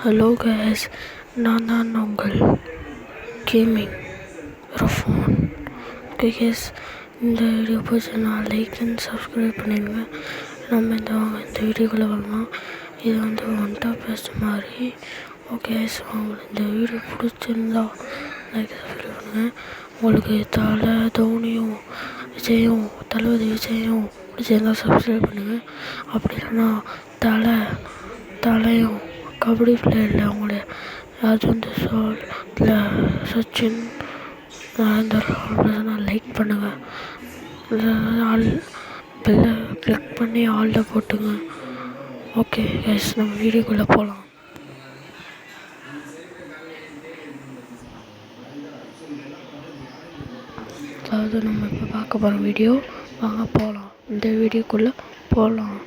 Hello case, நான் தான் உங்கள் கேமிங் ரஃபான். ஓகே கேஸ், இந்த வீடியோ பிடிச்சா லைக் அண்ட் சப்ஸ்கிரைப் பண்ணிடுங்க. நம்ம இந்த வீடியோக்குள்ளே வரலாம். இது ஒன் டாப் பெஸ்ட் மாதிரி. ஓகே கேஸ், உங்களுக்கு இந்த வீடியோ பிடிச்சிருந்தா லைக் சப்ஸ்கிரைப் பண்ணுங்கள். உங்களுக்கு தோனியும் தளபதி விஜயும் பிடிச்சிருந்தா சப்ஸ்கிரைப் பண்ணுங்கள். அப்படி இல்லைன்னா தலையும் கபடி பிளேயரில் அவங்களுடைய ராஜேந்திர சோல் இல்லை சச்சின் லைக் பண்ணுங்கள். பெல்லை கிளிக் பண்ணி ஆல்ட போட்டுங்க. ஓகே கைஸ், நம்ம வீடியோக்குள்ளே போகலாம். அதாவது நம்ம இப்போ பார்க்க போகிற வீடியோ, வாங்க போகலாம். இந்த வீடியோக்குள்ளே போகலாம்.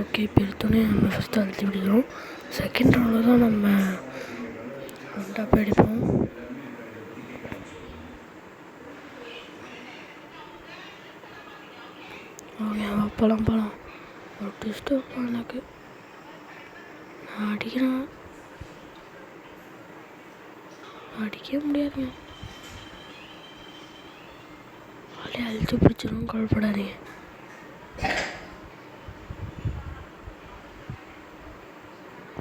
ஓகே, இப்போ எடுத்தோடனே நம்ம ஃபஸ்ட்டு அழுத்தி விடுறோம். செகண்ட் ரவுண்டில் தான் நம்ம டாப் அடிப்போம். ஓகே, போகலாம். ஒரு ட்விஸ்ட்டு எனக்கு நான் அடிக்கவே முடியாதுங்க. அப்படியே அழிச்சு பிடிச்சிடும், கவலைப்படாதீங்க.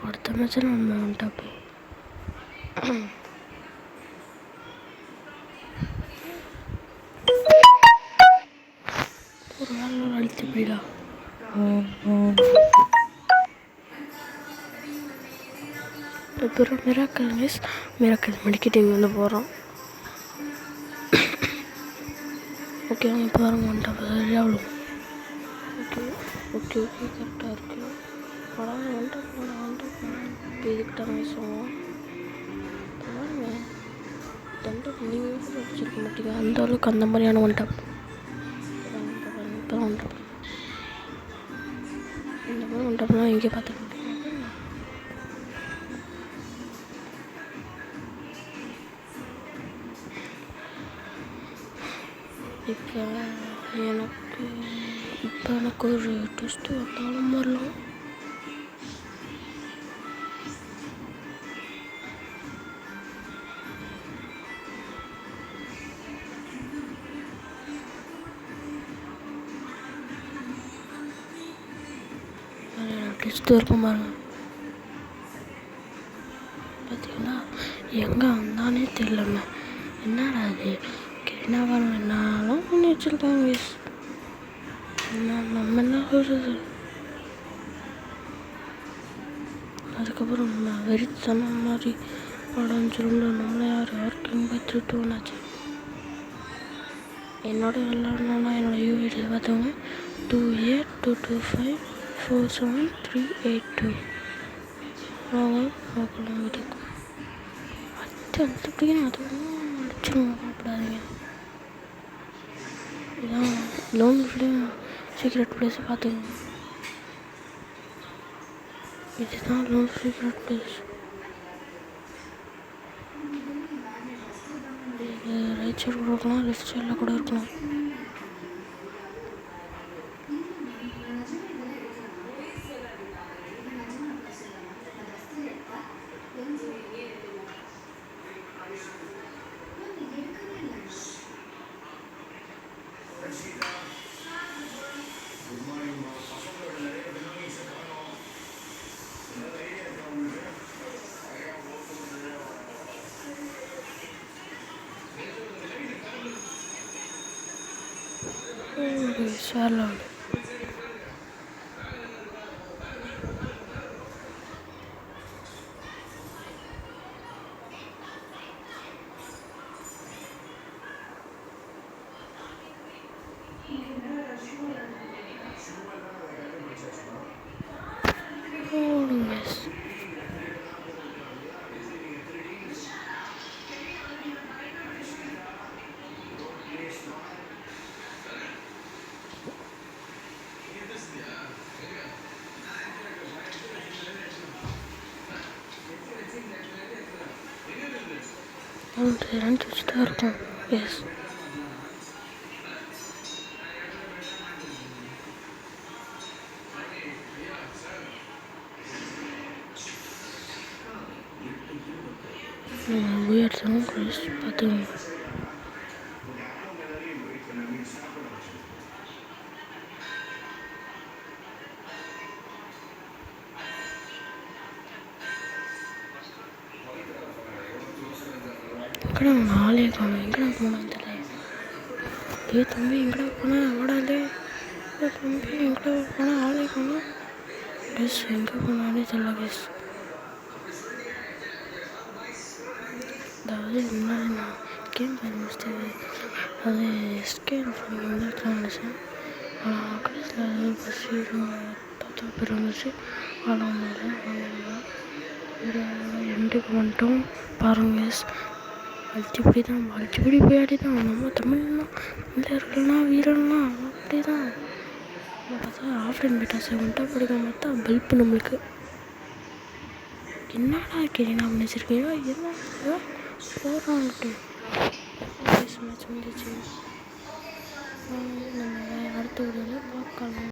அடுத்த மேட்ச்சில் நம்ம டாப்பு ஒரு வேலை அழித்து போயிடா. அப்புறம் மிராக்கல் மெடிக்கேட்டிங் போகிறோம். ஓகே, அவங்க இப்போ வர மாட்டோம். சரியாகும். ஓகே கரெக்டாக இருக்குது. இப்போ இதுக்கிட்ட பேசுவோம். பாருங்க, தண்டை நீங்கள் வச்சுருக்க மாட்டீங்க. அந்த அளவுக்கு அந்த மாதிரியான டாப். இந்த மாதிரி டாப்லாம் எங்கே பார்த்துக்க மாட்டேங்க. இப்போ எனக்கு ஒரு ட்விஸ்ட்டு வந்தாலும் வரலாம். ட்விஸ்ட்டு இருக்கும் பாருங்க. பார்த்தீங்களா, எங்கே வந்தானே தெரியலங்க. என்னடா அது என்ன பண்ண என்னாலும் பண்ணி வச்சுருக்காங்க. நம்ம என்ன சொல்கிறது. அதுக்கப்புறம் நம்ம வெறித்தன மாதிரி உடஞ்சிருந்தோம். நம்மளை யாருக்கும் பார்த்துட்டு ஒன்றாச்சு. என்னோட விளாட்ணுன்னா என்னோடய யூஐடியில் பார்த்தவங்க 2822547382 பார்க்கலாம். வீட்டுக்கு அது பிடிக்கணும். அதுவும் அடிச்சிருவோம், சாப்பிடாதீங்க. இதான் லோன் சீக்ரெட் பிளேஸை பார்த்துக்கோங்க. இதுதான் லோன் சீக்ரெட் பிளேஸ். இது ரைட் சைடு கூட இருக்கலாம், லெஃப்ட் சைடில் கூட இருக்கலாம். ஷேர்லாம் ஃபோன் செய்கிறான்னு வச்சு தான் இருக்கும். எஸ், உயர்த்தணும் ப்ளீஸ் பார்த்துக்கோங்க. எங்கடா ஆளே காணும், எங்கடா போனான்னு தெரியல. தம்பி எங்கடா போனா ஓடாது, தம்பி எங்கடா போனால் ஆளே காணும். ப்ளீஸ் எங்கே போனானே தெரியல ப்ளீஸ். அதாவது முன்னாடி நான் கேம் பண்ணி முடிச்சுட்டு அது எஸ்கேன் பண்ணி வந்துருக்கலாம் நினச்சேன். ஆனால் கடைசியில் அது பசி 10 பேர் வந்துச்சு. எண்டுக்கு வந்துட்டோம் பாருங்க. அடிப்படி போயாடி தான் நம்ம தமிழ்லாம் இந்தியர்கள்னா வீரன்லாம் அப்படி தான். பார்த்தா ஆஃப்லைன் பீட்டா 7 படிக்க பார்த்தா பல்ப்பு நம்மளுக்கு என்னடா கேட்டீங்கன்னா நினச்சிருக்கீங்க என்ன போடுறான்ட்டு மேட்ச் வந்துச்சு. நம்ம அடுத்த வீடியோவில் பார்க்கலாம்.